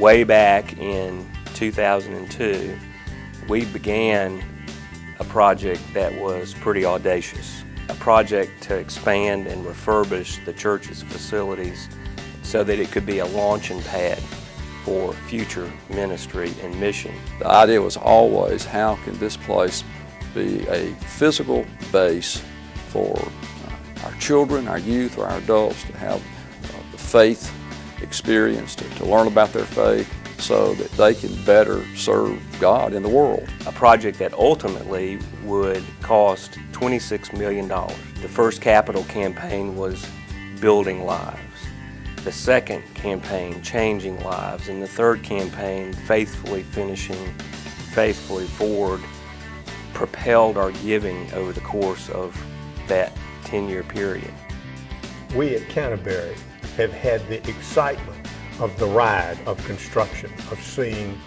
Way back in 2002, we began a project that was pretty audacious, a project to expand and refurbish the church's facilities so that it could be a launching pad for future ministry and mission. The idea was always, how can this place be a physical base for our children, our youth, or our adults to have the faith experience, to learn about their faith so that they can better serve God in the world. A project that ultimately would cost $26 million. The first capital campaign was Building Lives. The second campaign, Changing Lives. And the third campaign, Faithfully Finishing, Faithfully Forward, propelled our giving over the course of that 10-year period. We at Canterbury have had the excitement of the ride of construction, of seeing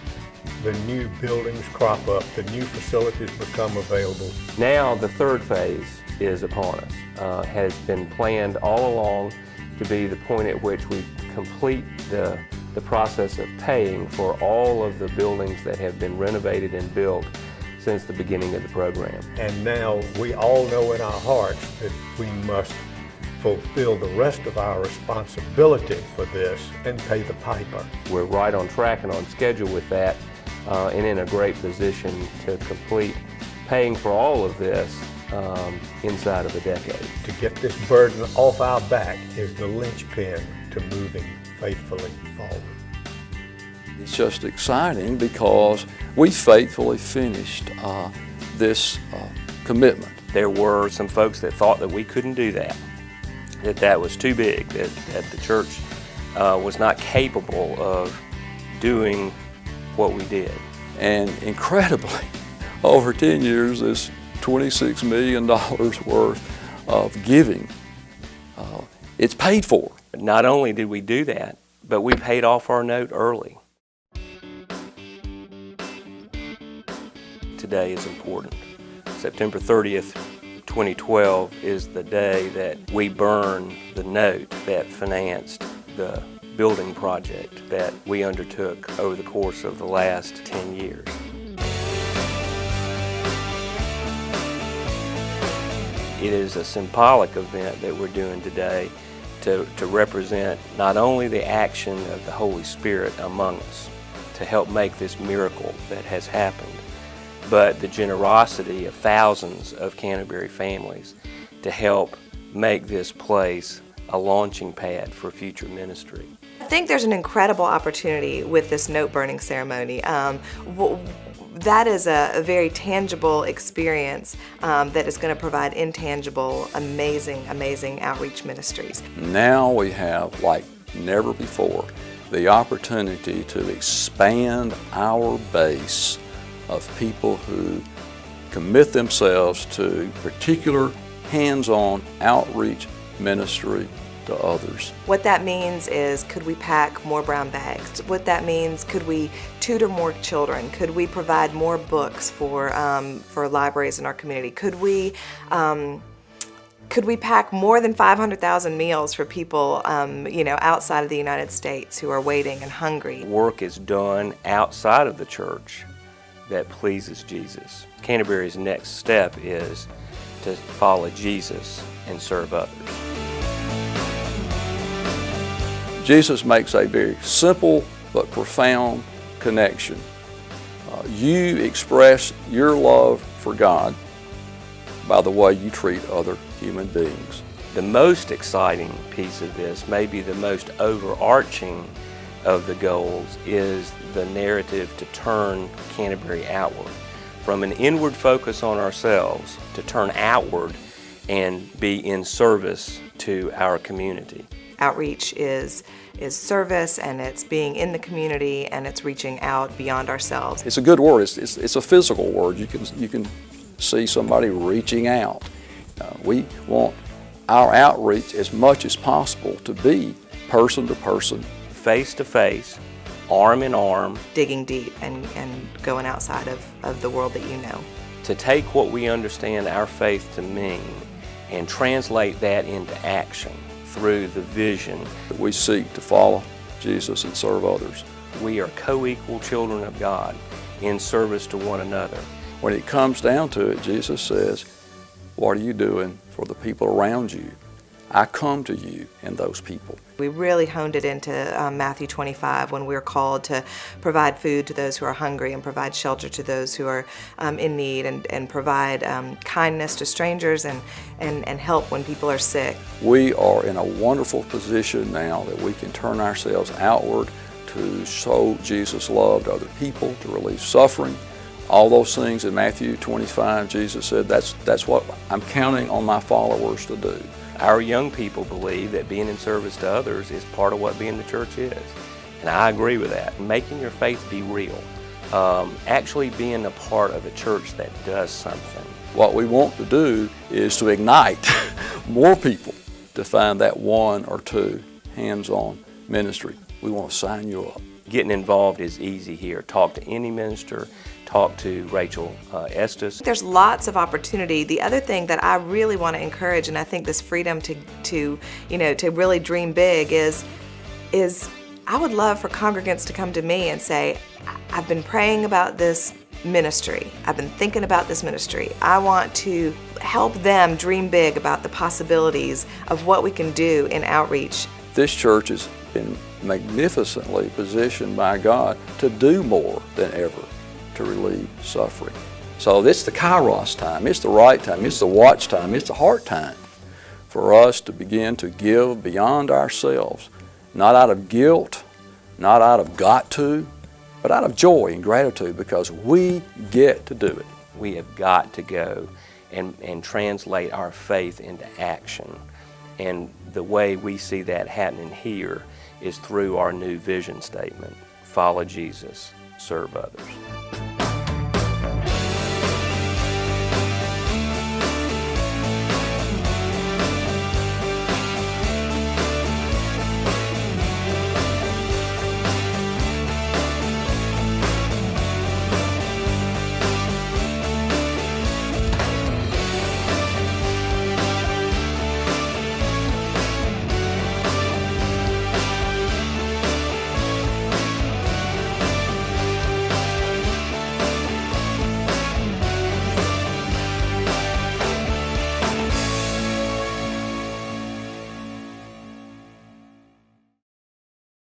the new buildings crop up, the new facilities become available. Now the third phase is upon us, has been planned all along to be the point at which we complete the process of paying for all of the buildings that have been renovated and built since the beginning of the program. And now we all know in our hearts that we must fulfill the rest of our responsibility for this and pay the piper. We're right on track and on schedule with that, and in a great position to complete paying for all of this inside of a decade. To get this burden off our back is the linchpin to moving faithfully forward. It's just exciting because we faithfully finished this commitment. There were some folks that thought that we couldn't do that, that was too big, that the church was not capable of doing what we did. And incredibly, over 10 years, this $26 million worth of giving, it's paid for. Not only did we do that, but we paid off our note early. Today is important. September 30th, 2012 is the day that we burn the note that financed the building project that we undertook over the course of the last 10 years. It is a symbolic event that we're doing today to represent not only the action of the Holy Spirit among us to help make this miracle that has happened, but the generosity of thousands of Canterbury families to help make this place a launching pad for future ministry. I think there's an incredible opportunity with this note burning ceremony. That is a very tangible experience that is going to provide intangible, amazing outreach ministries. Now we have, like never before, the opportunity to expand our base of people who commit themselves to particular hands-on outreach ministry to others. What that means is, could we pack more brown bags? What that means, could we tutor more children? Could we provide more books for libraries in our community? Could we pack more than 500,000 meals for people outside of the United States who are waiting and hungry? Work is done outside of the church that pleases Jesus. Canterbury's next step is to follow Jesus and serve others. Jesus makes a very simple but profound connection. You express your love for God by the way you treat other human beings. The most exciting piece of this, maybe the most overarching of the goals, is the narrative to turn Canterbury outward. From an inward focus on ourselves to turn outward and be in service to our community. Outreach is service, and it's being in the community, and it's reaching out beyond ourselves. It's a good word. It's a physical word. You can see somebody reaching out. We want our outreach as much as possible to be person to person, face to face, arm in arm, digging deep and going outside of the world that you know. To take what we understand our faith to mean and translate that into action through the vision. That we seek to follow Jesus and serve others We are co-equal children of God in service to one another. When it comes down to it, Jesus says, what are you doing for the people around you? I come to you and those people. We really honed it into Matthew 25 when we're called to provide food to those who are hungry and provide shelter to those who are in need and provide kindness to strangers and help when people are sick. We are in a wonderful position now that we can turn ourselves outward to show Jesus' love to other people, to relieve suffering. All those things in Matthew 25, Jesus said, that's what I'm counting on my followers to do. Our young people believe that being in service to others is part of what being the church is. And I agree with that. Making your faith be real. Actually being a part of a church that does something. What we want to do is to ignite more people to find that one or two hands-on ministry. We want to sign you up. Getting involved is easy here. Talk to any minister. Talk to Rachel Estes. There's lots of opportunity. The other thing that I really want to encourage, and I think this freedom to really dream big is I would love for congregants to come to me and say, I've been praying about this ministry. I've been thinking about this ministry. I want to help them dream big about the possibilities of what we can do in outreach. This church has been magnificently positioned by God to do more than ever to relieve suffering. So it's the Kairos time, it's the right time, it's the watch time, it's the heart time for us to begin to give beyond ourselves, not out of guilt, not out of got to, but out of joy and gratitude because we get to do it. We have got to go and translate our faith into action. And the way we see that happening here is through our new vision statement, follow Jesus, serve others.